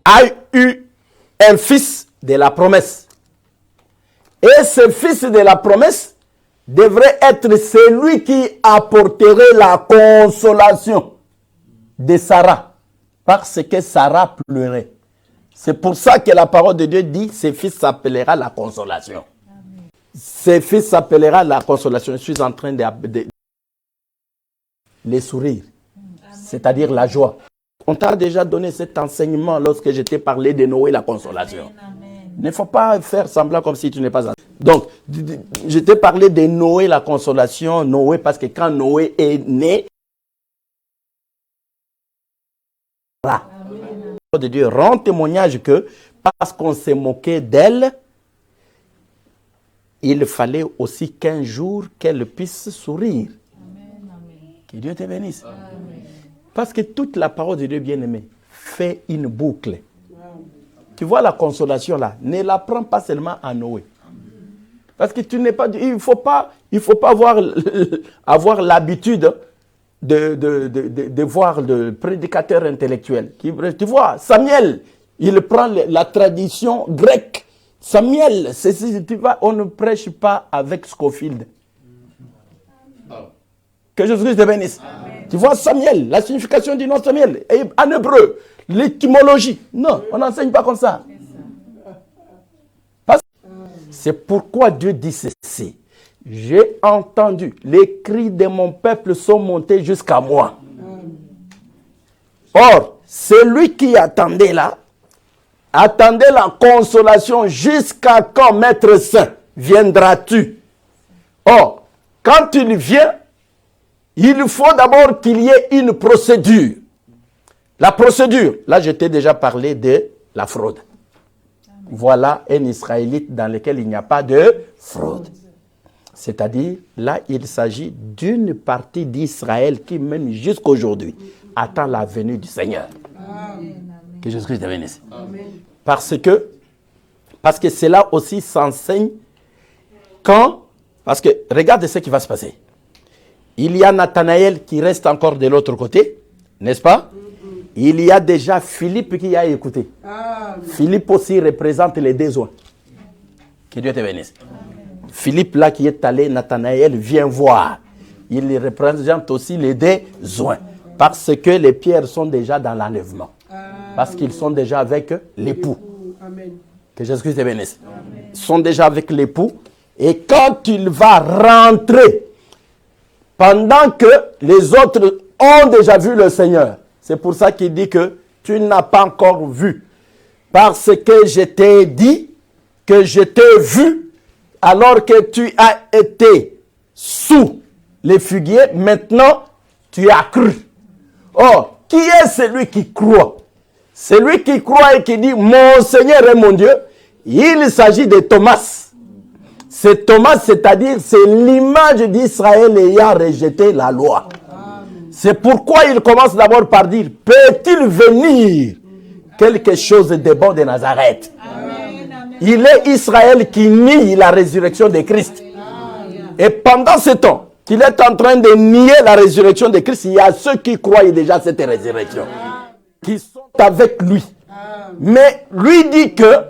a eu un fils de la promesse. Et ce fils de la promesse devrait être celui qui apporterait la consolation de Sarah, parce que Sarah pleurait. C'est pour ça que la parole de Dieu dit, ce fils s'appellera la consolation. Amen. Ce fils s'appellera la consolation. Je suis en train de les sourires, c'est-à-dire la joie. On t'a déjà donné cet enseignement lorsque je t'ai parlé de Noé, la consolation. Amen. Il ne faut pas faire semblant comme si tu n'es pas... Donc, je t'ai parlé de Noé, la consolation. Noé, parce que quand Noé est né, la parole de Dieu rend témoignage que parce qu'on s'est moqué d'elle, il fallait aussi qu'un jour qu'elle puisse sourire. Amen. Que Dieu te bénisse. Amen. Parce que toute la parole de Dieu bien-aimé fait une boucle. Tu vois la consolation là, ne la prends pas seulement à Noé. Parce que tu n'es pas, il ne faut pas avoir l'habitude de voir le prédicateur intellectuel. Tu vois, Samuel, il prend la tradition grecque. Samuel, on ne prêche pas avec Scofield. Que Jésus te bénisse. Amen. Tu vois, Samuel, la signification du nom Samuel, en hébreu, l'étymologie. Non, on n'enseigne pas comme ça. C'est pourquoi Dieu dit ceci. J'ai entendu, les cris de mon peuple sont montés jusqu'à moi. Or, celui qui attendait là, attendait la consolation jusqu'à quand, Maître Saint, viendras-tu? Or, quand il vient, il faut d'abord qu'il y ait une procédure. La procédure, là je t'ai déjà parlé de la fraude. Voilà un Israélite dans lequel il n'y a pas de fraude. C'est-à-dire, là, il s'agit d'une partie d'Israël qui, même jusqu'à aujourd'hui, attend la venue du Seigneur. Amen. Que Jésus-Christ te bénisse. Parce que cela aussi s'enseigne parce que, regarde ce qui va se passer. Il y a Nathanaël qui reste encore de l'autre côté, n'est-ce pas? Il y a déjà Philippe qui a écouté. Philippe aussi représente les besoins. Que Dieu te bénisse. Philippe, là qui est allé, Nathanaël vient voir. Il représente aussi les besoins. Parce que les pierres sont déjà dans l'enlèvement. Parce qu'ils sont déjà avec l'époux. Que Jésus te bénisse. Ils sont déjà avec l'époux. Et quand il va rentrer, pendant que les autres ont déjà vu le Seigneur, c'est pour ça qu'il dit que tu n'as pas encore vu. Parce que je t'ai dit que je t'ai vu alors que tu as été sous les figuiers. Maintenant, tu as cru. Or, qui est celui qui croit? Celui qui croit et qui dit, mon Seigneur et mon Dieu, il s'agit de Thomas. C'est Thomas, c'est-à-dire, c'est l'image d'Israël ayant rejeté la loi. C'est pourquoi il commence d'abord par dire, peut-il venir quelque chose de bon de Nazareth? Amen. Il est Israël qui nie la résurrection de Christ. Amen. Et pendant ce temps qu'il est en train de nier la résurrection de Christ, il y a ceux qui croient déjà cette résurrection, qui sont avec lui. Mais lui dit que,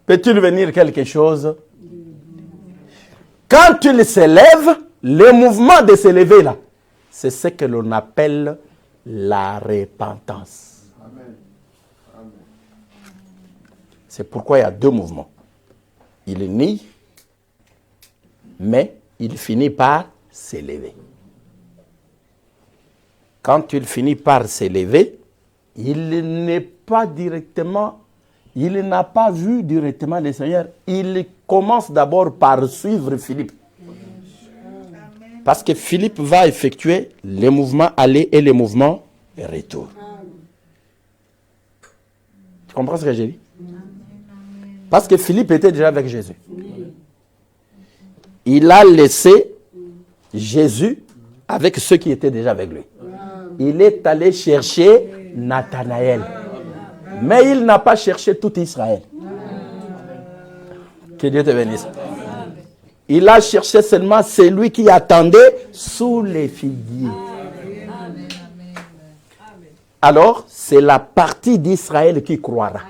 peut-il venir quelque chose? Quand il s'élève, le mouvement de s'élever là, c'est ce que l'on appelle la repentance. Amen. Amen. C'est pourquoi il y a deux mouvements. Il nie, mais il finit par s'élever. Quand il finit par s'élever, il n'a pas vu directement le Seigneur. Il commence d'abord par suivre Philippe. Parce que Philippe va effectuer les mouvements aller et les mouvements retour. Tu comprends ce que j'ai dit? Parce que Philippe était déjà avec Jésus. Il a laissé Jésus avec ceux qui étaient déjà avec lui. Il est allé chercher Nathanaël. Mais il n'a pas cherché tout Israël. Que Dieu te bénisse. Il a cherché seulement celui qui attendait sous les figuiers. alors c'est la partie d'Israël qui croira.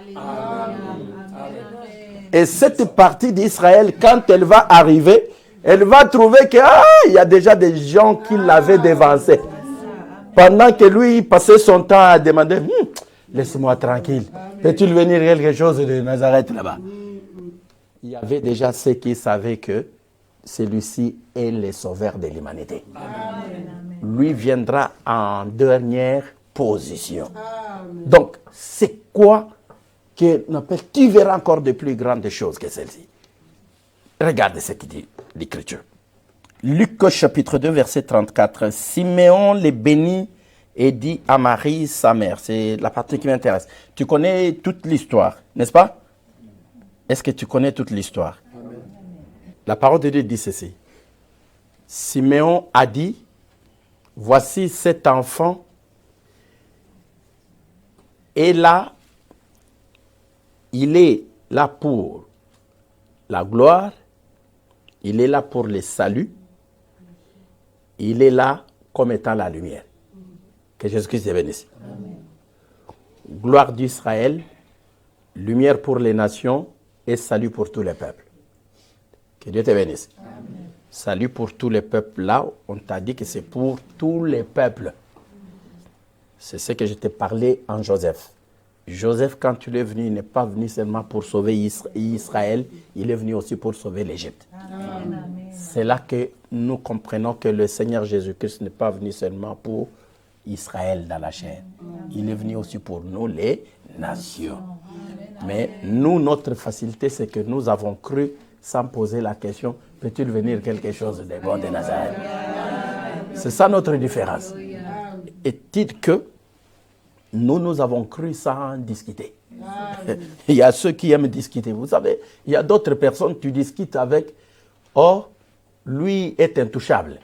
Et cette partie d'Israël, quand elle va arriver, elle va trouver qu'il y a déjà des gens qui l'avaient dévancé. Pendant que lui passait son temps à demander, laisse-moi tranquille, peut-il venir quelque chose de Nazareth là-bas? Il y avait déjà ceux qui savaient que celui-ci est le sauveur de l'humanité. Lui viendra en dernière position. Donc, c'est quoi que tu verras encore de plus grandes choses que celle-ci? Regardez ce qu'il dit l'Écriture. Luc chapitre 2, verset 34. Siméon les bénit et dit à Marie, sa mère. C'est la partie qui m'intéresse. Tu connais toute l'histoire, n'est-ce pas? Est-ce que tu connais toute l'histoire? La parole de Dieu dit ceci. Siméon a dit, voici cet enfant est là, il est là pour la gloire, il est là pour le salut, il est là comme étant la lumière. Que Jésus-Christ te bénisse. Gloire d'Israël, lumière pour les nations et salut pour tous les peuples. Que Dieu te bénisse. Amen. Salut pour tous les peuples. Là, on t'a dit que c'est pour tous les peuples. C'est ce que je t'ai parlé en Joseph. Joseph, quand il est venu, il n'est pas venu seulement pour sauver Israël, il est venu aussi pour sauver l'Égypte. C'est là que nous comprenons que le Seigneur Jésus-Christ n'est pas venu seulement pour Israël dans la chair. Il est venu aussi pour nous, les nations. Mais nous, notre facilité, c'est que nous avons cru sans poser la question, peut-il venir quelque chose de bon de Nazareth? C'est ça notre différence. Est-il que nous avons cru sans discuter? Il y a ceux qui aiment discuter. Vous savez, il y a d'autres personnes, tu discutes avec, oh, lui est intouchable.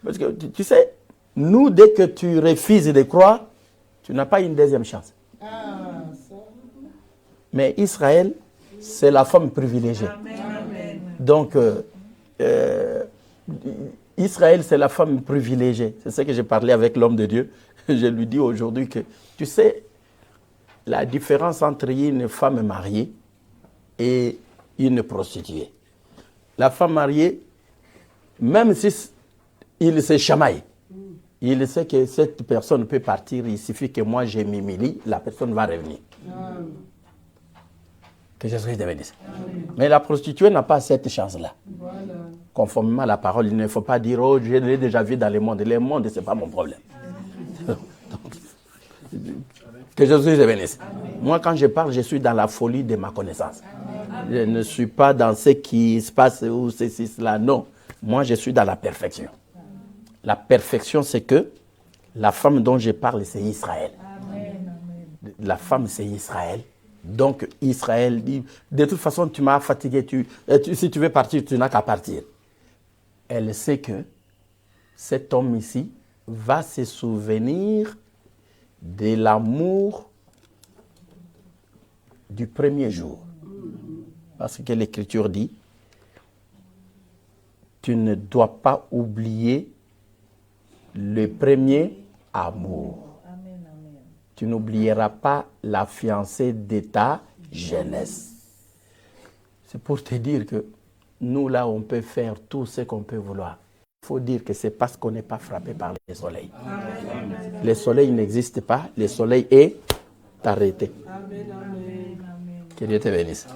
Parce que tu sais, nous, dès que tu refuses de croire, tu n'as pas une deuxième chance. Mais Israël, c'est la femme privilégiée. Donc, Israël, c'est la femme privilégiée. C'est ce que j'ai parlé avec l'homme de Dieu. Je lui dis aujourd'hui que, tu sais, la différence entre une femme mariée et une prostituée. La femme mariée, même si il se chamaille, il sait que cette personne peut partir, il suffit que moi j'ai m'humilie, la personne va revenir. Que Jésus te bénisse. Mais la prostituée n'a pas cette chance-là. Voilà. Conformément à la parole, il ne faut pas dire, oh, je l'ai déjà vu dans le monde. Le monde, ce n'est pas mon problème. Que Jésus te bénisse. Moi, quand je parle, je suis dans la folie de ma connaissance. Amen. Je ne suis pas dans ce qui se passe ou ceci, cela. Non. Moi, je suis dans la perfection. La perfection, c'est que la femme dont je parle, c'est Israël. Amen. La femme, c'est Israël. Donc, Israël dit, de toute façon, tu m'as fatigué, si tu veux partir, tu n'as qu'à partir. Elle sait que cet homme ici va se souvenir de l'amour du premier jour. Parce que l'Écriture dit, tu ne dois pas oublier le premier amour. Tu n'oublieras pas la fiancée de ta jeunesse. C'est pour te dire que nous, là, on peut faire tout ce qu'on peut vouloir. Il faut dire que c'est parce qu'on n'est pas frappé par le soleil. Amen. Le soleil n'existe pas, le soleil est arrêté. Amen. Que Dieu te bénisse.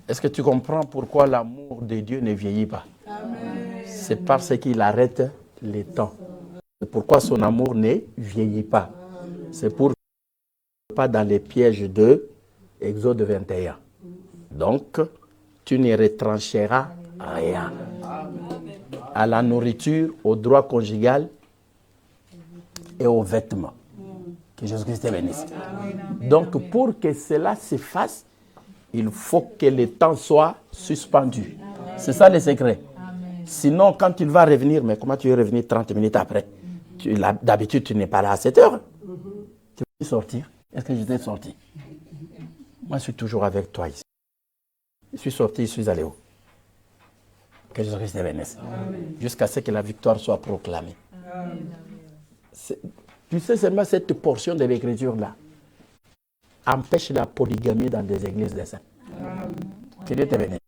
Est-ce que tu comprends pourquoi l'amour de Dieu ne vieillit pas? Amen. C'est parce qu'il arrête le temps. C'est pourquoi son amour ne vieillit pas. C'est pour pas dans les pièges de Exode 21. Donc, tu ne retrancheras rien. À la nourriture, au droit conjugal et aux vêtements. Que Jésus-Christ te bénisse. Donc, pour que cela se fasse, il faut que le temps soit suspendu. C'est ça le secret. Sinon, quand il va revenir, mais comment tu veux revenir 30 minutes après? D'habitude, tu n'es pas là à 7 heures. Tu veux sortir? Est-ce que je t'ai sorti? Moi, je suis toujours avec toi ici. Je suis sorti, je suis allé où? Que Jésus te bénisse. Jusqu'à ce que la victoire soit proclamée. Amen. Tu sais seulement cette portion de l'écriture-là empêche la polygamie dans des églises des saints. Que Dieu te bénisse.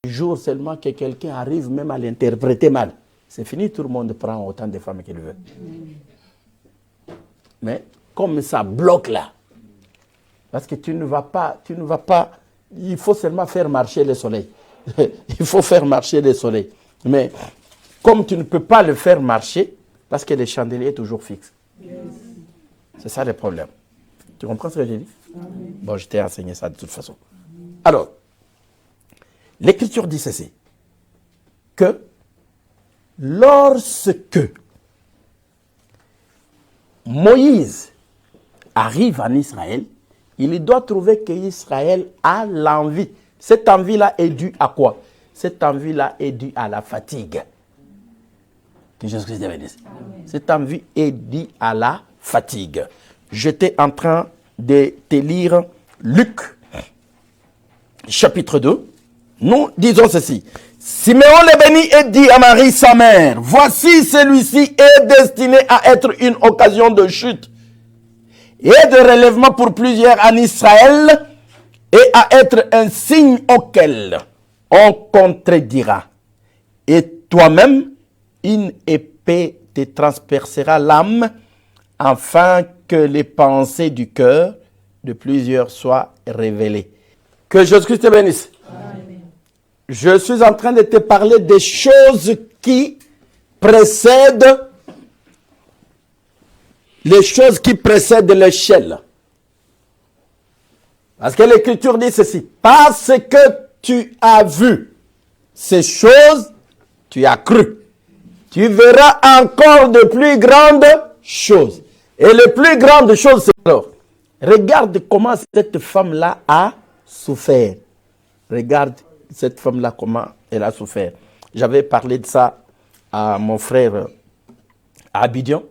Un jour seulement que quelqu'un arrive même à l'interpréter mal. C'est fini, tout le monde prend autant de femmes qu'il veut. Mais comme ça bloque là, parce que tu ne vas pas, il faut seulement faire marcher le soleil. Il faut faire marcher le soleil. Mais comme tu ne peux pas le faire marcher, parce que le chandelier est toujours fixe. C'est ça le problème. Tu comprends ce que j'ai dit? Bon, je t'ai enseigné ça de toute façon. Alors, l'Écriture dit ceci, que lorsque Moïse arrive en Israël, il doit trouver qu'Israël a l'envie. Cette envie-là est due à quoi? Cette envie-là est due à la fatigue. Que Jésus-Christ te bénisse. Cette envie est due à la fatigue. J'étais en train de te lire Luc, chapitre 2. Nous disons ceci. Siméon le bénit et dit à Marie, sa mère, voici celui-ci est destiné à être une occasion de chute et de relèvement pour plusieurs en Israël et à être un signe auquel on contredira. Et toi-même, une épée te transpercera l'âme afin que les pensées du cœur de plusieurs soient révélées. Que Jésus-Christ te bénisse. Amen. Je suis en train de te parler des choses qui précèdent l'échelle. Parce que l'Écriture dit ceci. Parce que tu as vu ces choses, tu as cru. Tu verras encore de plus grandes choses. Et les plus grandes choses, c'est alors. Regarde comment cette femme-là a souffert. Regarde cette femme-là, comment elle a souffert. J'avais parlé de ça à mon frère à Abidjan.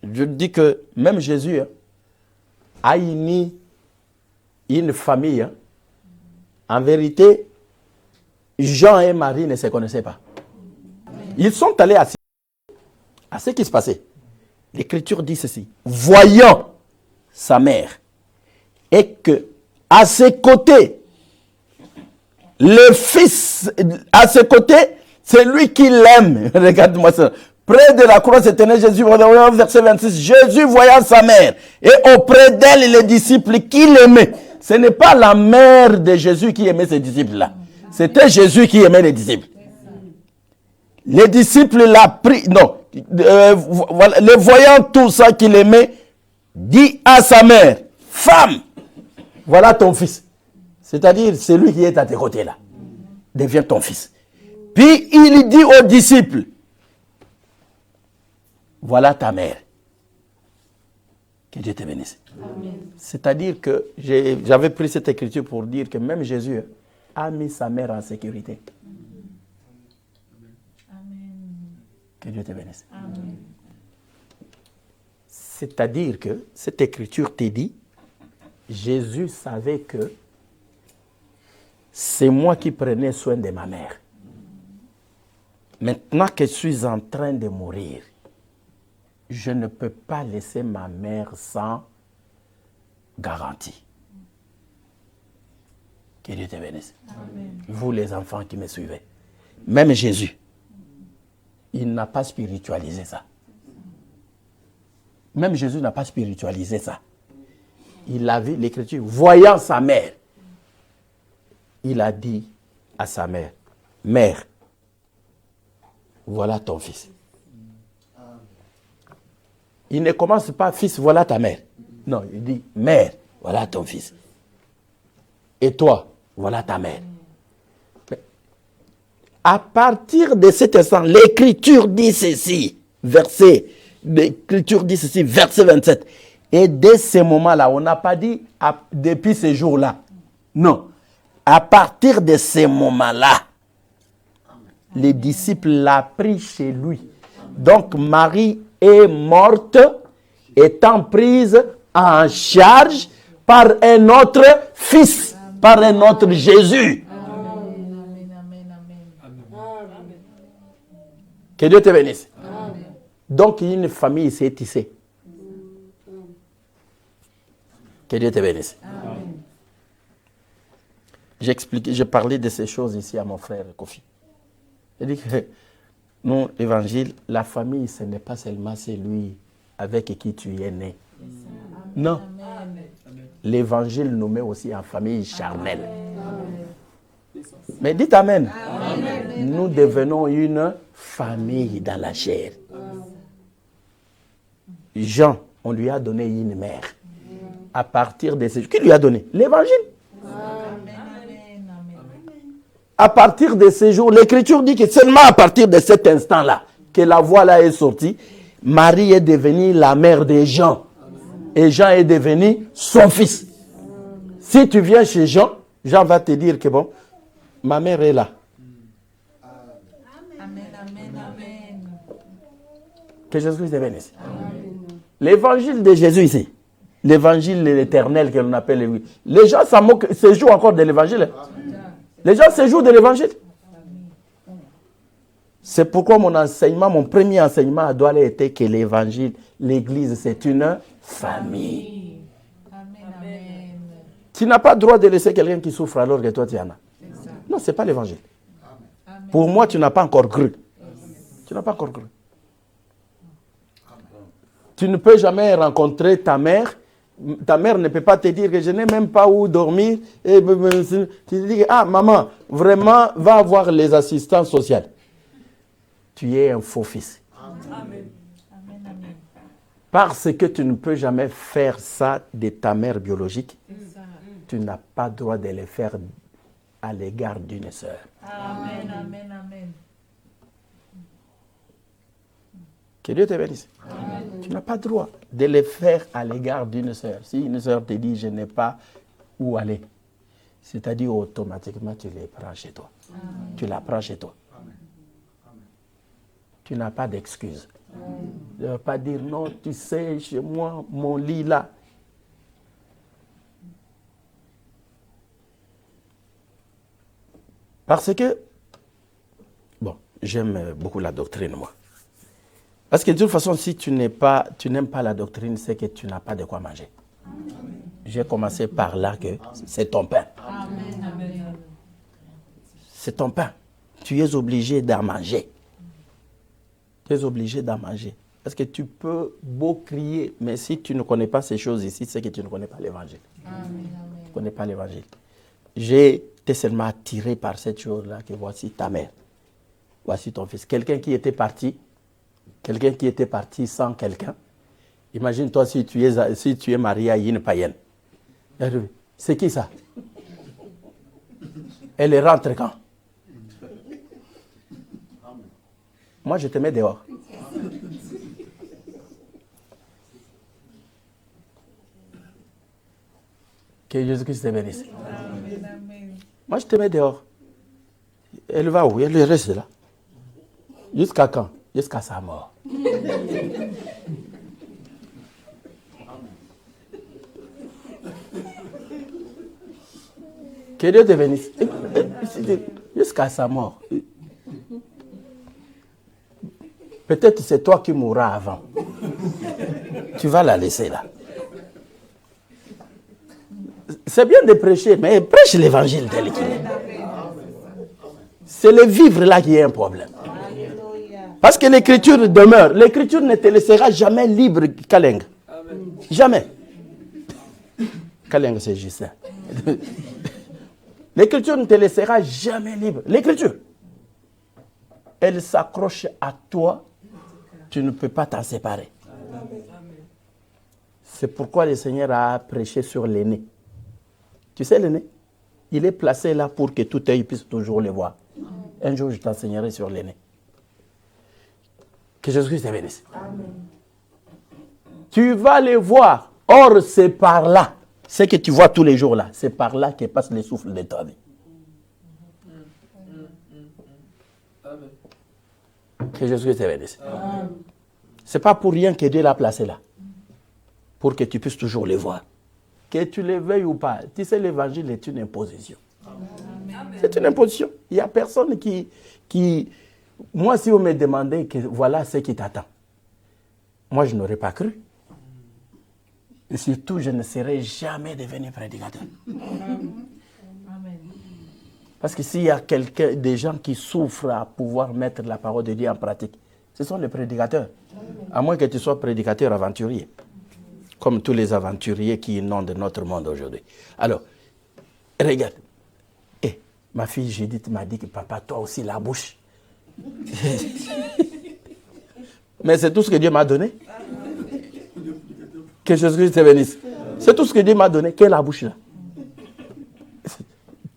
Je dis que même Jésus a uni une famille. En vérité, Jean et Marie ne se connaissaient pas. Ils sont allés à ce qui se passait. L'Écriture dit ceci. Voyant sa mère et que à ses côtés, le fils, à ses côtés, c'est lui qui l'aime. Regarde-moi ça. Près de la croix s'éternelle, Jésus, verset 26, Jésus voyant sa mère et auprès d'elle les disciples qui l'aimaient. Ce n'est pas la mère de Jésus qui aimait ses disciples-là. C'était Jésus qui aimait les disciples. Les disciples l'ont pris, non, les voyant tout ça qu'il aimait, dit à sa mère, femme, voilà ton fils. C'est-à-dire, celui qui est à tes côtés là, devient ton fils. Puis il dit aux disciples, voilà ta mère. Que Dieu te bénisse. C'est-à-dire que j'avais pris cette écriture pour dire que même Jésus a mis sa mère en sécurité. Que Dieu te bénisse. Amen. C'est-à-dire que cette écriture te dit, Jésus savait que c'est moi qui prenais soin de ma mère. Maintenant que je suis en train de mourir, je ne peux pas laisser ma mère sans garantie. Que Dieu te bénisse. Amen. Vous les enfants qui me suivez. Même Jésus, il n'a pas spiritualisé ça. Même Jésus n'a pas spiritualisé ça. Il a vu l'Écriture, voyant sa mère, il a dit à sa mère, mère, voilà ton fils. Il ne commence pas, fils, voilà ta mère. Non, il dit, mère, voilà ton fils. Et toi, voilà ta mère. À partir de cet instant, l'Écriture dit ceci, verset 27. Et dès ce moment-là, on n'a pas dit depuis ce jour-là. Non. À partir de ce moment-là, les disciples l'ont pris chez lui. Donc Marie est morte, étant prise en charge par un autre fils, par un autre Jésus. Que Dieu te bénisse. Amen. Donc, une famille s'est tissée. Que Dieu te bénisse. Amen. J'ai parlé de ces choses ici à mon frère Kofi. J'ai dit que nous, l'évangile, la famille, ce n'est pas seulement celui avec qui tu es né. Non. L'évangile nous met aussi en famille charnelle. Mais dites Amen. Amen. Nous devenons une famille dans la chair. Jean, on lui a donné une mère. À partir de ce jour, qui lui a donné? L'évangile. À partir de ce jour, l'Écriture dit que seulement à partir de cet instant-là, que la voix là est sortie, Marie est devenue la mère de Jean. Et Jean est devenu son fils. Si tu viens chez Jean, Jean va te dire que bon, ma mère est là. Amen, amen, amen. Que Jésus te bénisse. L'évangile de Jésus ici, l'évangile de l'éternel que l'on appelle, les gens se jouent encore de l'évangile. Les gens se jouent de l'évangile. C'est pourquoi mon enseignement, mon premier enseignement doit être que l'évangile, l'église, c'est une famille. Amen. Tu n'as pas le droit de laisser quelqu'un qui souffre alors que toi tu en as. Non, ce n'est pas l'évangile. Amen. Pour moi, tu n'as pas encore cru. Tu n'as pas encore cru. Tu ne peux jamais rencontrer ta mère. Ta mère ne peut pas te dire que je n'ai même pas où dormir. Et tu te dis, ah maman, vraiment, va voir les assistants sociaux. Tu es un faux fils. Amen. Parce que tu ne peux jamais faire ça de ta mère biologique. Tu n'as pas le droit de le faire à l'égard d'une sœur. Amen, amen, amen. Que Dieu te bénisse. Amen. Tu n'as pas le droit de le faire à l'égard d'une sœur. Si une sœur te dit, je n'ai pas où aller, c'est-à-dire automatiquement, tu les prends chez toi. Amen. Tu la prends chez toi. Amen. Tu n'as pas d'excuse. Tu ne vas pas dire, non, tu sais, chez moi, mon lit là. Parce que, bon, j'aime beaucoup la doctrine, moi. Parce que de toute façon, si tu n'aimes pas la doctrine, c'est que tu n'as pas de quoi manger. J'ai commencé par là que c'est ton pain. Amen. C'est ton pain. Tu es obligé d'en manger. Tu es obligé d'en manger. Parce que tu peux beau crier, mais si tu ne connais pas ces choses ici, c'est que tu ne connais pas l'évangile. Tu ne connais pas l'évangile. J'ai été seulement attiré par cette chose-là que voici ta mère. Voici ton fils. Quelqu'un qui était parti sans quelqu'un. Imagine-toi si tu es marié à une païenne. C'est qui ça? Elle rentre quand? Moi, je te mets dehors. Que Jésus-Christ te bénisse. Moi, je te mets dehors. Elle va où? Elle reste là. Jusqu'à quand? Jusqu'à sa mort. Que Dieu te bénisse. Jusqu'à sa mort. Peut-être c'est toi qui mourras avant. Tu vas la laisser là. C'est bien de prêcher, mais prêche l'évangile tel qu'il est. C'est le vivre là qui est un problème. Parce que l'écriture demeure. L'écriture ne te laissera jamais libre, Kaleng. Jamais. Kaleng, c'est Justin. L'écriture ne te laissera jamais libre. L'écriture, elle s'accroche à toi. Tu ne peux pas t'en séparer. C'est pourquoi le Seigneur a prêché sur l'aîné. Tu sais l'aîné? Il est placé là pour que tout œil puisse toujours le voir. Un jour, je t'enseignerai sur l'aîné. Que Jésus te bénisse. Tu vas les voir. Or, c'est par là. Ce que tu vois tous les jours là, c'est par là que passe le souffle de ta vie. Que Jésus te bénisse. Ce n'est pas pour rien que Dieu l'a placé là. Pour que tu puisses toujours les voir. Que tu les veuilles ou pas. Tu sais, l'évangile est une imposition. C'est une imposition. Il n'y a personne qui... Moi, si vous me demandez que voilà ce qui t'attend, moi je n'aurais pas cru. Et surtout, je ne serais jamais devenu prédicateur. Parce que s'il y a des gens qui souffrent à pouvoir mettre la parole de Dieu en pratique, ce sont les prédicateurs. À moins que tu sois prédicateur aventurier, comme tous les aventuriers qui inondent notre monde aujourd'hui. Alors, regarde. Ma fille Judith m'a dit que papa, toi aussi la bouche. Mais c'est tout ce que Dieu m'a donné. Que Jésus-Christ te bénisse. C'est tout ce que Dieu m'a donné. Quelle est la bouche là?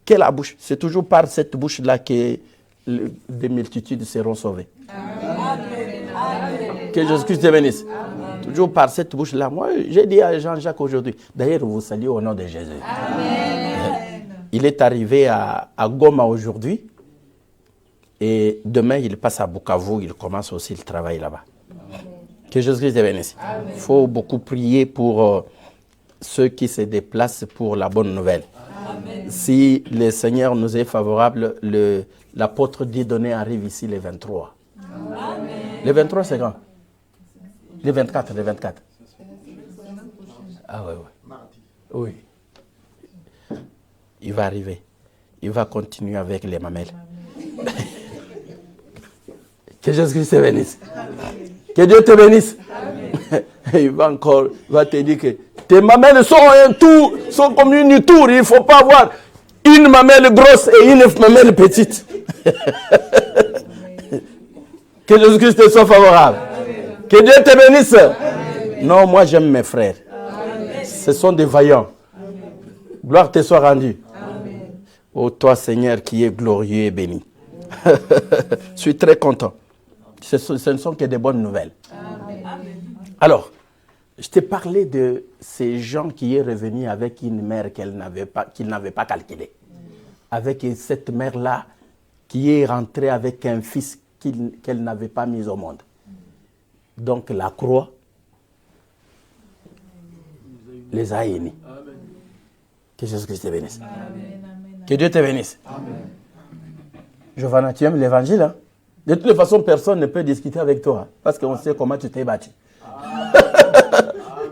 Quelle est la bouche? C'est toujours par cette bouche-là que des multitudes seront sauvées. Amen. Que Jésus-Christ te bénisse. Amen. Toujours par cette bouche-là. Moi, j'ai dit à Jean-Jacques aujourd'hui, d'ailleurs, vous saluez au nom de Jésus. Amen. Il est arrivé à Goma aujourd'hui. Et demain, il passe à Bukavu. Il commence aussi le travail là-bas. Que Jésus-Christ te bénisse. Il faut beaucoup prier pour ceux qui se déplacent pour la bonne nouvelle. Amen. Si le Seigneur nous est favorable, l'apôtre Dieudonné arrive ici le 23. Amen. Le 23, c'est quand? Le 24, le 24. Ah oui, oui. Oui. Il va arriver. Il va continuer avec les mamelles. Que Jésus-Christ te bénisse. Que Dieu te bénisse. Il va te dire que tes mamelles sont un tour, sont comme une tour. Il ne faut pas avoir une mamelle grosse et une mamelle petite. Que Jésus-Christ te soit favorable. Amen. Que Dieu te bénisse. Amen. Non, moi j'aime mes frères. Amen. Ce sont des vaillants. Amen. Gloire te soit rendue. Amen. Ô toi Seigneur qui es glorieux et béni. Je suis très content. Ce ne sont que des bonnes nouvelles. Amen. Alors, je t'ai parlé de ces gens qui est revenu avec une mère qu'il n'avait pas calculée. Avec cette mère-là qui est rentrée avec un fils qu'elle n'avait pas mis au monde. Donc la croix les a unis. Que Jésus-Christ te bénisse. Amen. Que Dieu te bénisse. Amen. Giovanna, tu aimes l'évangile, hein? De toute façon, personne ne peut discuter avec toi, hein, parce qu'on sait comment tu t'es battu.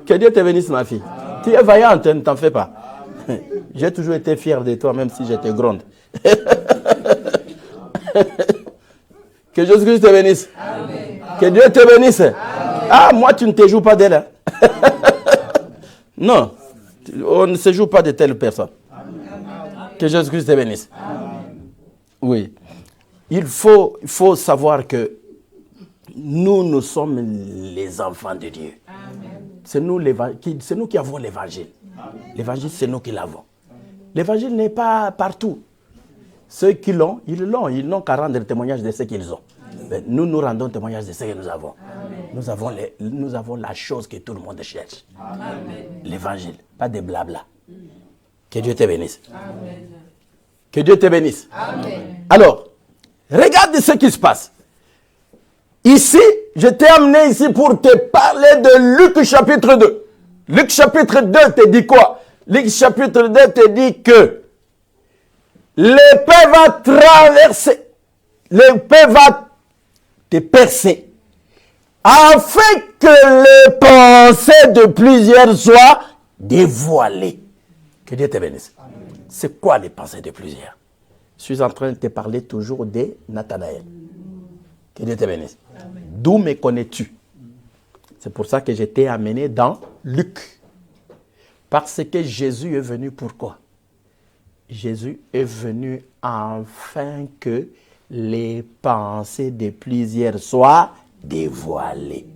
Que Dieu te bénisse, ma fille. Amen. Tu es vaillante, ne t'en fais pas. J'ai toujours été fier de toi, même si j'étais gronde. Que Jésus-Christ te bénisse. Amen. Que Dieu te bénisse. Amen. Ah, moi, tu ne te joues pas d'elle. Hein? Non, on ne se joue pas de telle personne. Amen. Que Jésus-Christ te bénisse. Amen. Oui. Il faut savoir que nous sommes les enfants de Dieu. C'est nous qui avons l'évangile. L'évangile, c'est nous qui l'avons. L'évangile n'est pas partout. Ceux qui l'ont, ils n'ont qu'à rendre témoignage de ce qu'ils ont. Mais nous rendons témoignage de ce que nous avons. Nous avons la chose que tout le monde cherche. L'évangile, pas de blabla. Que Dieu te bénisse. Amen. Que Dieu te bénisse. Amen. Alors, regarde ce qui se passe. Ici, je t'ai amené ici pour te parler de Luc chapitre 2. Luc chapitre 2 te dit quoi? Luc chapitre 2 te dit que l'épée va traverser, l'épée va te percer, afin que les pensées de plusieurs soient dévoilées. Que Dieu te bénisse. C'est quoi les pensées de plusieurs? Je suis en train de te parler toujours de Nathanaël. Que Dieu te bénisse. D'où me connais-tu? C'est pour ça que je t'ai amené dans Luc. Parce que Jésus est venu pourquoi? Jésus est venu afin que les pensées de plusieurs soient dévoilées.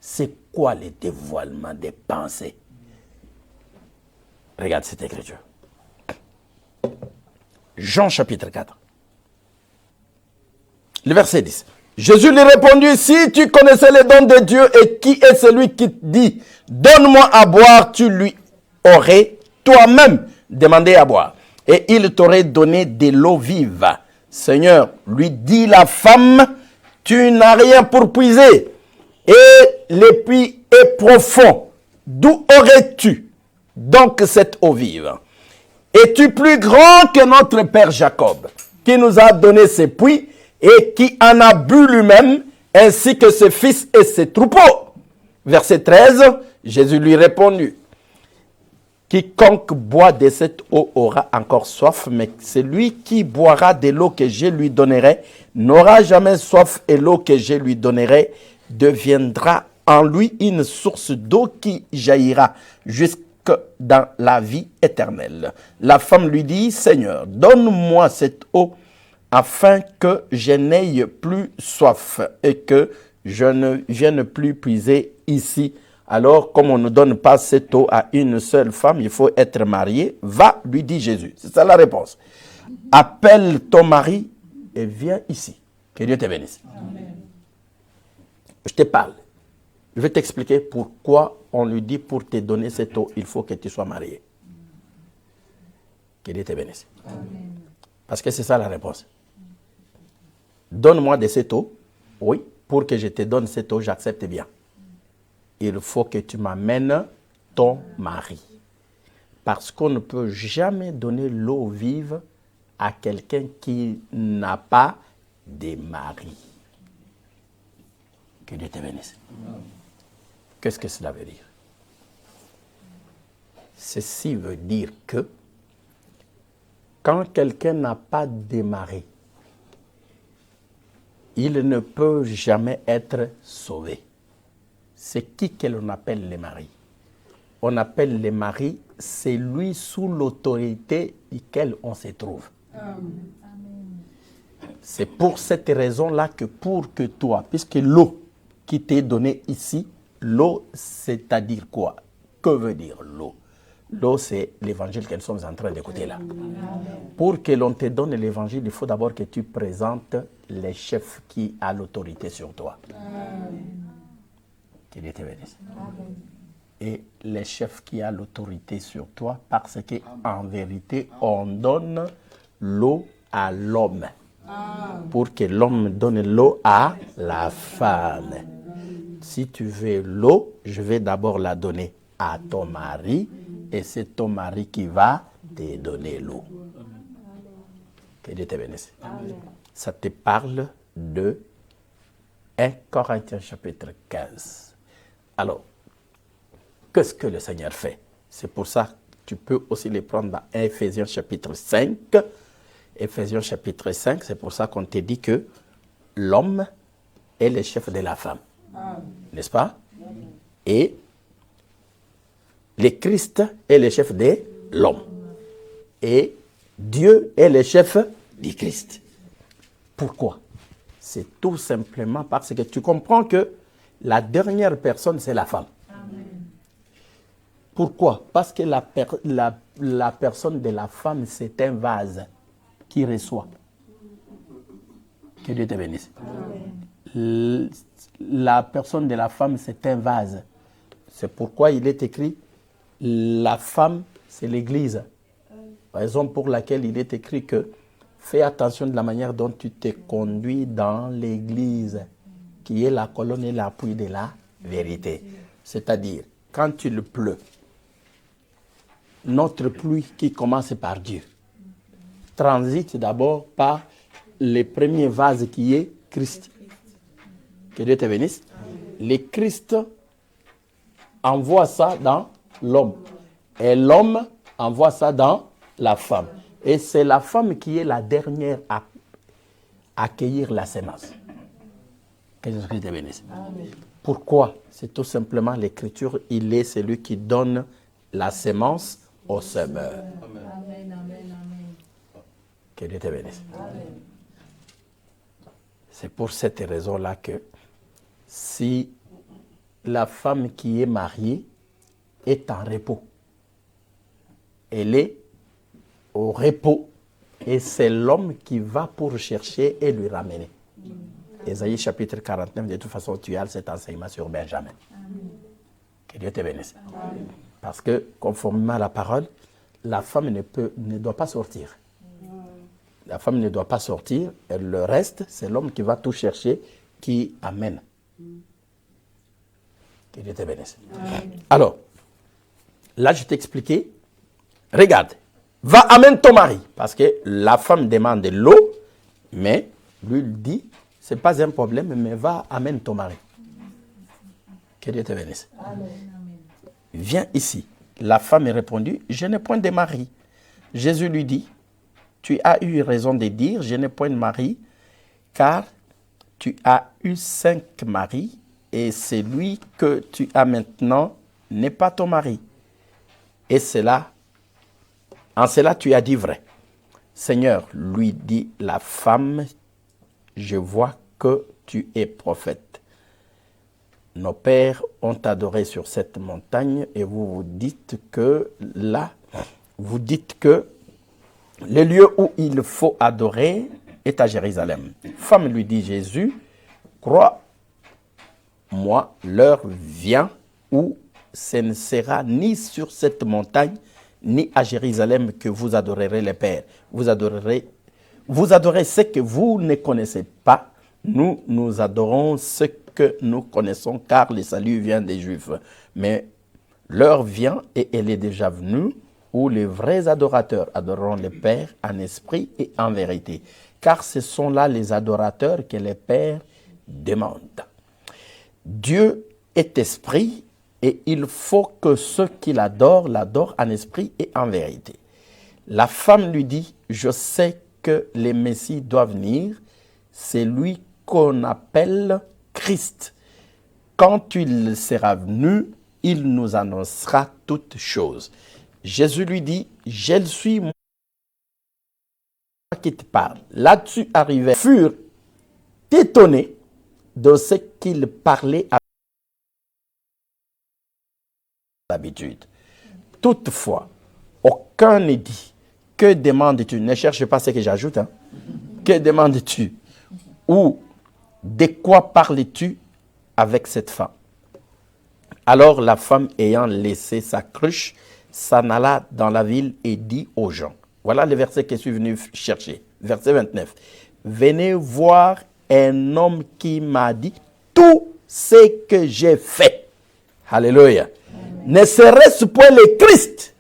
C'est quoi le dévoilement des pensées? Regarde cette écriture. Jean chapitre 4. Le verset 10. Jésus lui répondit, si tu connaissais les dons de Dieu et qui est celui qui te dit, donne-moi à boire, tu lui aurais toi-même demandé à boire. Et il t'aurait donné de l'eau vive. Seigneur, lui dit la femme, tu n'as rien pour puiser. Et le puits est profond. D'où aurais-tu donc cette eau vive? Es-tu plus grand que notre père Jacob, qui nous a donné ses puits et qui en a bu lui-même, ainsi que ses fils et ses troupeaux? Verset 13, Jésus lui répondit, quiconque boit de cette eau aura encore soif, mais celui qui boira de l'eau que je lui donnerai n'aura jamais soif, et l'eau que je lui donnerai deviendra en lui une source d'eau qui jaillira jusque dans la vie éternelle. La femme lui dit, Seigneur, donne-moi cette eau afin que je n'aie plus soif et que je ne vienne plus puiser ici. Alors, comme on ne donne pas cette eau à une seule femme, il faut être marié. Va, lui dit Jésus. C'est ça la réponse. Appelle ton mari et viens ici. Que Dieu te bénisse. Amen. Je te parle. Je vais t'expliquer pourquoi on lui dit pour te donner cette eau, il faut que tu sois marié. Que Dieu te bénisse. Amen. Parce que c'est ça la réponse. Donne-moi de cette eau. Oui, pour que je te donne cette eau, j'accepte bien. Il faut que tu m'amènes ton mari. Parce qu'on ne peut jamais donner l'eau vive à quelqu'un qui n'a pas de mari. Que Dieu te bénisse. Qu'est-ce que cela veut dire? Ceci veut dire que quand quelqu'un n'a pas de mari, il ne peut jamais être sauvé. C'est qui que l'on appelle les maris? On appelle les maris celui sous l'autorité duquel on se trouve. Amen. C'est pour cette raison-là que pour que toi, puisque l'eau qui t'est donnée ici, l'eau, c'est-à-dire quoi? Que veut dire l'eau? L'eau, c'est l'évangile que nous sommes en train d'écouter là. Amen. Pour que l'on te donne l'évangile, il faut d'abord que tu présentes les chefs qui ont l'autorité sur toi. Amen. Que Dieu te bénisse. Amen. Et les chefs qui ont l'autorité sur toi, parce qu'en vérité, on donne l'eau à l'homme. Pour que l'homme donne l'eau à la femme. Si tu veux l'eau, je vais d'abord la donner à ton mari, et c'est ton mari qui va te donner l'eau. Que Dieu te bénisse. Amen. Ça te parle de 1 Corinthiens chapitre 15. Alors, qu'est-ce que le Seigneur fait? C'est pour ça que tu peux aussi les prendre dans Éphésiens chapitre 5. Éphésiens chapitre 5, c'est pour ça qu'on te dit que l'homme est le chef de la femme. N'est-ce pas? Et le Christ est le chef de l'homme. Et Dieu est le chef du Christ. Pourquoi? C'est tout simplement parce que tu comprends que la dernière personne, c'est la femme. Amen. Pourquoi? Parce que la personne de la femme, c'est un vase qui reçoit. Que Dieu te bénisse. Amen. La personne de la femme, c'est un vase. C'est pourquoi il est écrit, la femme, c'est l'Église. Raison pour laquelle il est écrit que fais attention de la manière dont tu te conduis dans l'Église, qui est la colonne et l'appui de la vérité. C'est-à-dire, quand il pleut, notre pluie qui commence par Dieu, transite d'abord par le premier vase qui est Christ. Que Dieu te bénisse. Le Christ envoie ça dans l'homme. Et l'homme envoie ça dans la femme. Et c'est la femme qui est la dernière à accueillir la sémence. Que Dieu te bénisse. Amen. Pourquoi? C'est tout simplement l'Écriture. Il est celui qui donne la sémence au semeur. Amen. Amen, amen, amen. Que Dieu te bénisse. Amen. C'est pour cette raison-là que si la femme qui est mariée est en repos, elle est au repos et c'est l'homme qui va pour chercher et lui ramener. Ésaïe chapitre 49, de toute façon, tu as cet enseignement sur Benjamin. Amen. Que Dieu te bénisse. Amen. Parce que, conformément à la parole, la femme ne doit pas sortir. La femme ne doit pas sortir. Et le reste, c'est l'homme qui va tout chercher, qui amène. Que Dieu te bénisse. Amen. Alors, là, je t'ai expliqué. Regarde, va amène ton mari. Parce que la femme demande l'eau, mais lui dit, ce n'est pas un problème, mais va amène ton mari. Que Dieu te bénisse. Amen. Viens ici. La femme répondit, je n'ai point de mari. Jésus lui dit, tu as eu raison de dire, je n'ai point de mari, car tu as eu 5 maris, et celui que tu as maintenant n'est pas ton mari. Et en cela tu as dit vrai. Seigneur, lui dit la femme, je vois que tu es prophète. Nos pères ont adoré sur cette montagne et vous dites que le lieu où il faut adorer est à Jérusalem. Femme lui dit Jésus, crois-moi, l'heure vient où ce ne sera ni sur cette montagne ni à Jérusalem que vous adorerez le Père. Vous adorez ce que vous ne connaissez pas. Nous adorons ce que nous connaissons, car le salut vient des Juifs. Mais l'heure vient, et elle est déjà venue, où les vrais adorateurs adoreront le Père en esprit et en vérité. Car ce sont là les adorateurs que le Père demande. Dieu est esprit, et il faut que ceux qui l'adorent en esprit et en vérité. La femme lui dit, je sais que le Messie doit venir, c'est lui qu'on appelle Christ. Quand il sera venu, il nous annoncera toutes choses. Jésus lui dit, je suis moi qui te parle. Là-dessus arrivés furent étonnés de ce qu'il parlait à l'habitude. Toutefois, aucun ne dit, que demandes-tu? Ne cherche pas ce que j'ajoute. Que demandes-tu? Ou de quoi parles-tu avec cette femme? Alors la femme, ayant laissé sa cruche, s'en alla dans la ville et dit aux gens. Voilà le verset que je suis venu chercher. Verset 29. Venez voir un homme qui m'a dit tout ce que j'ai fait. Alléluia. Ne serait-ce point le Christ?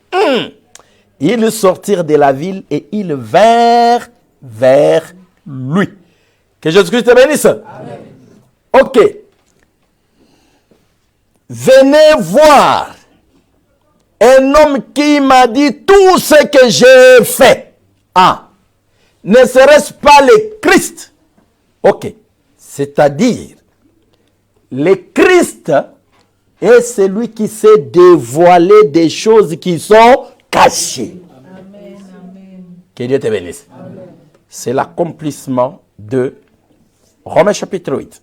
Ils sortirent de la ville et ils vinrent vers lui. Que Jésus-Christ te bénisse. Amen. Ok. Venez voir un homme qui m'a dit tout ce que j'ai fait. Ne serait-ce pas le Christ? Ok. C'est-à-dire, le Christ est celui qui sait dévoiler des choses qui sont cachées. Amen. Que Dieu te bénisse. Amen. C'est l'accomplissement de Romains chapitre 8.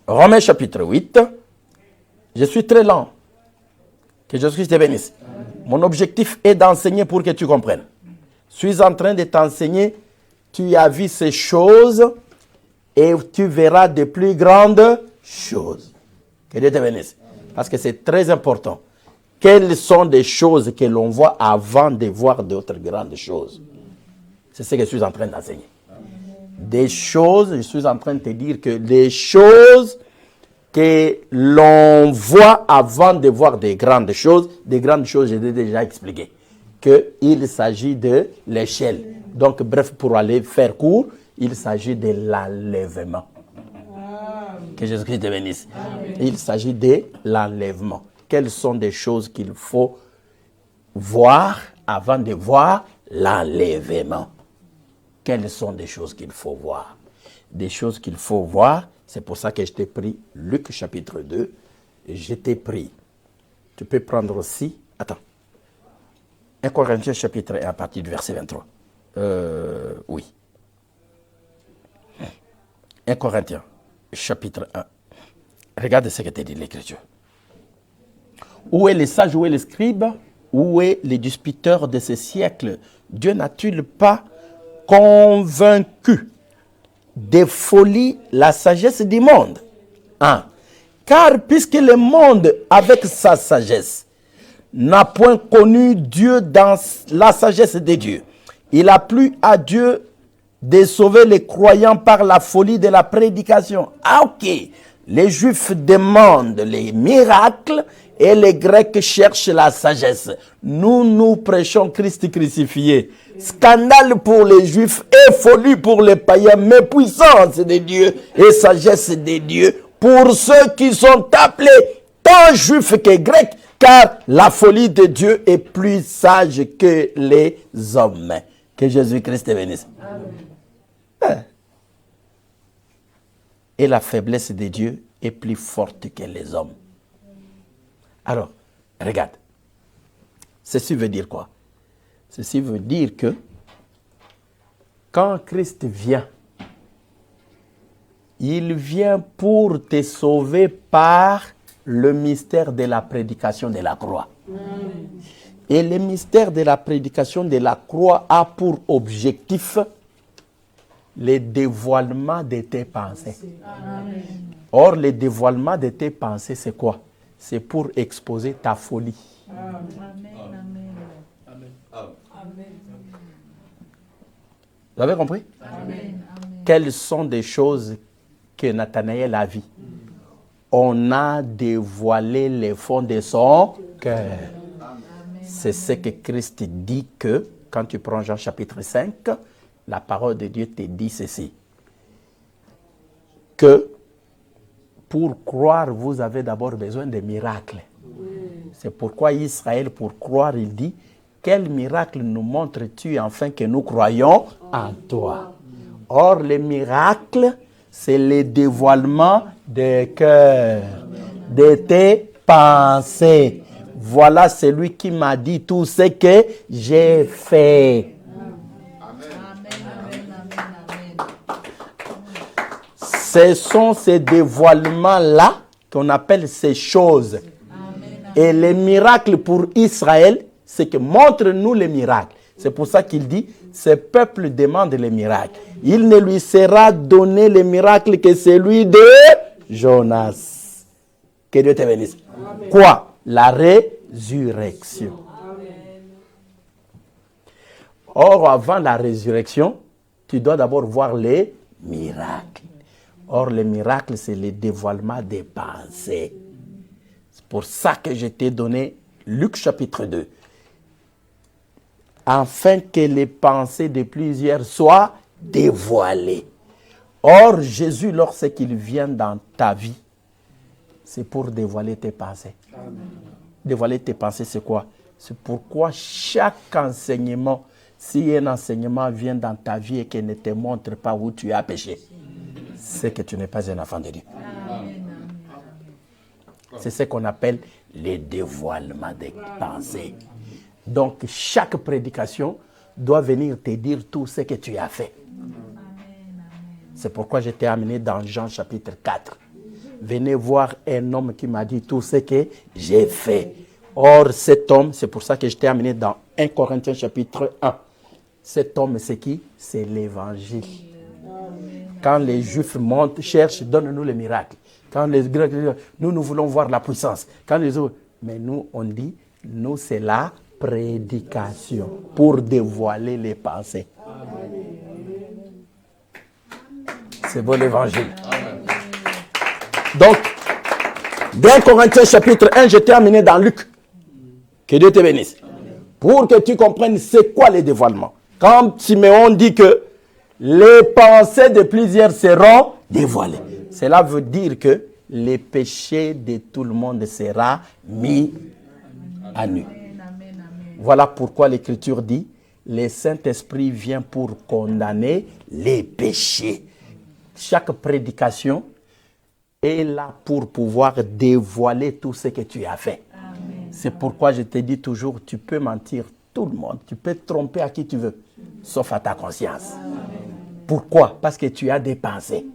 Romains chapitre 8. Je suis très lent. Que Jésus-Christ te bénisse. Amen. Mon objectif est d'enseigner pour que tu comprennes. Je suis en train de t'enseigner. Tu as vu ces choses et tu verras de plus grandes choses. Que Dieu te bénisse. Parce que c'est très important. Quelles sont des choses que l'on voit avant de voir d'autres grandes choses? C'est ce que je suis en train d'enseigner. Des choses, je suis en train de te dire que les choses que l'on voit avant de voir des grandes choses, je l'ai déjà expliqué. Qu'il s'agit de l'échelle. Donc, bref, pour aller faire court, il s'agit de l'enlèvement. Que Jésus-Christ te bénisse. Amen. Il s'agit de l'enlèvement. Quelles sont des choses qu'il faut voir avant de voir l'enlèvement? Quelles sont des choses qu'il faut voir? Des choses qu'il faut voir, c'est pour ça que je t'ai pris Luc chapitre 2. Je t'ai pris. Tu peux prendre aussi, 1 Corinthiens chapitre 1 à partir du verset 23. Oui. 1 Corinthiens chapitre 1. Regarde ce que te dit l'Écriture. Où est le sage, où est le scribe, où est le disputeur de ce siècle? Dieu n'a-t-il pas convaincu de folie la sagesse du monde? Car puisque le monde, avec sa sagesse, n'a point connu Dieu dans la sagesse de Dieu, il a plu à Dieu de sauver les croyants par la folie de la prédication. Ok. Les Juifs demandent les miracles et les Grecs cherchent la sagesse. Nous prêchons Christ crucifié. Scandale pour les Juifs et folie pour les païens, mais puissance de Dieu et sagesse de Dieu pour ceux qui sont appelés tant juifs que grecs, car la folie de Dieu est plus sage que les hommes. Que Jésus-Christ te bénisse. Amen. Et la faiblesse de Dieu est plus forte que les hommes. Alors, regarde. Ceci veut dire quoi? Ceci veut dire que quand Christ vient, il vient pour te sauver par le mystère de la prédication de la croix. Et le mystère de la prédication de la croix a pour objectif le dévoilement de tes pensées. Amen. Or, le dévoilement de tes pensées, c'est quoi? C'est pour exposer ta folie. Amen. Amen. Amen. Vous avez compris? Amen. Quelles sont des choses que Nathanaël a vues? On a dévoilé les fonds de son cœur. C'est ce que Christ dit que, quand tu prends Jean chapitre 5, la parole de Dieu te dit ceci. Que pour croire, vous avez d'abord besoin de miracles. C'est pourquoi Israël, pour croire, il dit, quel miracle nous montres-tu afin que nous croyions en toi? Or, les miracles, c'est le dévoilement des cœurs, de tes pensées. Voilà celui qui m'a dit tout ce que j'ai fait. Ce sont ces dévoilements-là qu'on appelle ces choses. Et les miracles pour Israël, c'est que montre-nous les miracles. C'est pour ça qu'il dit, ce peuple demande les miracles. Il ne lui sera donné les miracles que celui de Jonas. Que Dieu te bénisse. Amen. Quoi? La résurrection. Amen. Or, avant la résurrection, tu dois d'abord voir les miracles. Or, les miracles, c'est le dévoilement des pensées. C'est pour ça que je t'ai donné Luc chapitre 2. Afin que les pensées de plusieurs soient dévoilées. Or, Jésus, lorsqu'il vient dans ta vie, c'est pour dévoiler tes pensées. Amen. Dévoiler tes pensées, c'est quoi? C'est pourquoi chaque enseignement, si un enseignement vient dans ta vie et qu'il ne te montre pas où tu as péché, c'est que tu n'es pas un enfant de Dieu. Amen. C'est ce qu'on appelle les dévoilements des pensées. Donc, chaque prédication doit venir te dire tout ce que tu as fait. C'est pourquoi je t'ai amené dans Jean chapitre 4. Venez voir un homme qui m'a dit tout ce que j'ai fait. Or, cet homme, c'est pour ça que je t'ai amené dans 1 Corinthiens chapitre 1. Cet homme, c'est qui? C'est l'évangile. Quand les Juifs montent, cherchent, donne-nous les miracles. Quand les Grecs disent, nous voulons voir la puissance. Quand les autres, mais nous, on dit, nous, c'est la prédication pour dévoiler les pensées. C'est bon l'évangile. Donc, dans Corinthiens chapitre 1, je t'ai amené dans Luc. Que Dieu te bénisse. Pour que tu comprennes c'est quoi les dévoilements. Quand Siméon dit que les pensées de plusieurs seront dévoilées, cela veut dire que les péchés de tout le monde seront mis à nu. Voilà pourquoi l'Écriture dit, le Saint-Esprit vient pour condamner les péchés. Chaque prédication est là pour pouvoir dévoiler tout ce que tu as fait. Amen. C'est pourquoi je te dis toujours, tu peux mentir tout le monde, tu peux te tromper à qui tu veux, sauf à ta conscience. Amen. Pourquoi? Parce que tu as des pensées.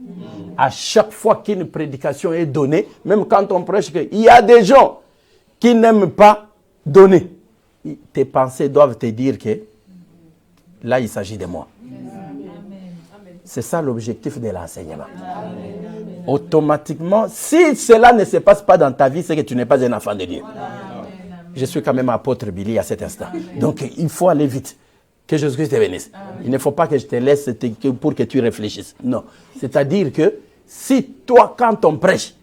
À chaque fois qu'une prédication est donnée, même quand on prêche, il y a des gens qui n'aiment pas donner. Tes pensées doivent te dire que là, il s'agit de moi. C'est ça l'objectif de l'enseignement. Automatiquement, si cela ne se passe pas dans ta vie, c'est que tu n'es pas un enfant de Dieu. Je suis quand même apôtre Billy à cet instant. Donc, il faut aller vite. Que Jésus-Christ te bénisse. Il ne faut pas que je te laisse pour que tu réfléchisses. Non. C'est-à-dire que si toi, quand on prêche,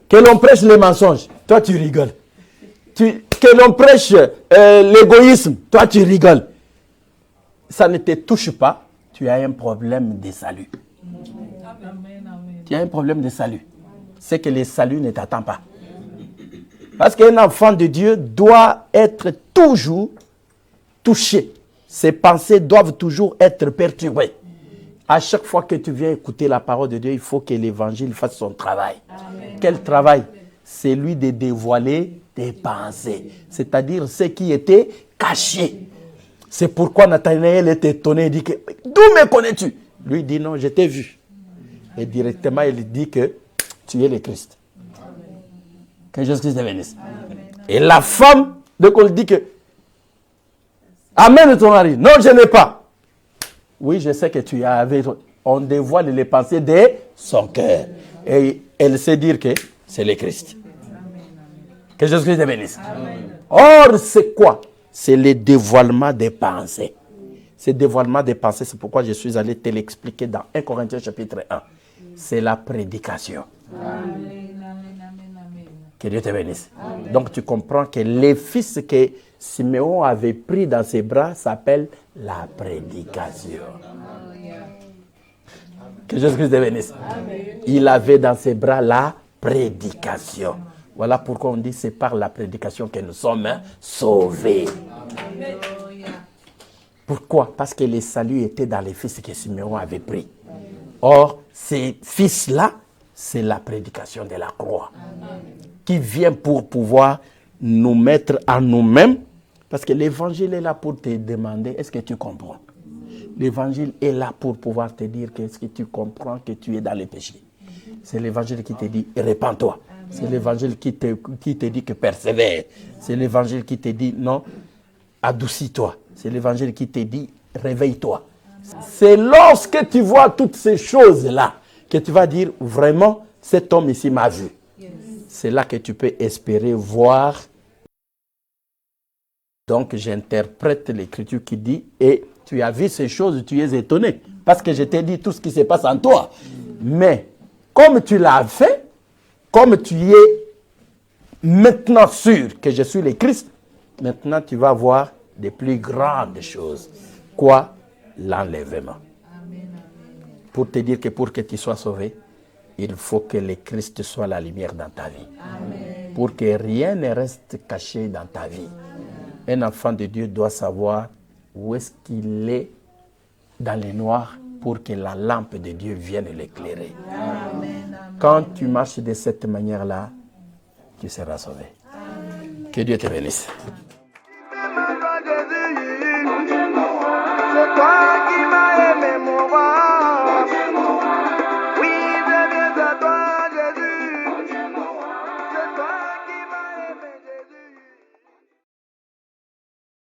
que l'on prêche les mensonges, toi tu rigoles. Que l'on prêche l'égoïsme, toi tu rigoles. Ça ne te touche pas, tu as un problème de salut. Amen. Tu as un problème de salut. c'est que le salut ne t'attend pas. Parce qu'un enfant de Dieu doit être toujours touché. Ses pensées doivent toujours être perturbées. À chaque fois que tu viens écouter la parole de Dieu, il faut que l'évangile fasse son travail. Amen. Quel travail? C'est lui de dévoiler tes pensées. C'est-à-dire ce qui était caché. C'est pourquoi Nathanaël est étonné. Il dit que, d'où me connais-tu? Lui dit non, je t'ai vu. Et directement, il dit que tu es le Christ. Que Jésus-Christ te bénisse. Et la femme, donc on dit que amène ton mari. Non, je n'ai pas. Oui, je sais que tu as avec. On dévoile les pensées de son cœur. Et elle sait dire que c'est le Christ. Que Jésus-Christ te bénisse. Or, c'est quoi? C'est le dévoilement des pensées. Ce dévoilement des pensées, c'est pourquoi je suis allé te l'expliquer dans 1 Corinthiens chapitre 1. C'est la prédication. Amen. Que Dieu te bénisse. Amen. Donc tu comprends que les fils que Siméon avait pris dans ses bras s'appellent la prédication. Que Jésus-Christ te bénisse. Amen. Il avait dans ses bras la prédication. Voilà pourquoi on dit c'est par la prédication que nous sommes sauvés. Amen. Pourquoi? Parce que le salut était dans les fils que Siméon avait pris. Or, ces fils-là, c'est la prédication de la croix. Amen. Qui vient pour pouvoir nous mettre à nous-mêmes. Parce que l'évangile est là pour te demander, est-ce que tu comprends? L'évangile est là pour pouvoir te dire, est-ce que tu comprends que tu es dans le péché? C'est l'évangile qui te dit, répands-toi. C'est l'évangile qui te dit que persévère. C'est l'évangile qui te dit, non, adoucis-toi. C'est l'évangile qui te dit, réveille-toi. C'est lorsque tu vois toutes ces choses-là que tu vas dire, vraiment, cet homme ici m'a vu. C'est là que tu peux espérer voir. Donc, j'interprète l'écriture qui dit, et tu as vu ces choses, tu es étonné. Parce que je t'ai dit tout ce qui se passe en toi. Mais, comme tu l'as fait, comme tu es maintenant sûr que je suis le Christ, maintenant tu vas voir des plus grandes choses. Quoi? L'enlèvement. Pour te dire que pour que tu sois sauvé, il faut que le Christ soit la lumière dans ta vie. Amen. Pour que rien ne reste caché dans ta vie. Un enfant de Dieu doit savoir où est-ce qu'il est dans le noir pour que la lampe de Dieu vienne l'éclairer. Amen. Quand tu marches de cette manière-là, tu seras sauvé. Amen. Que Dieu te bénisse.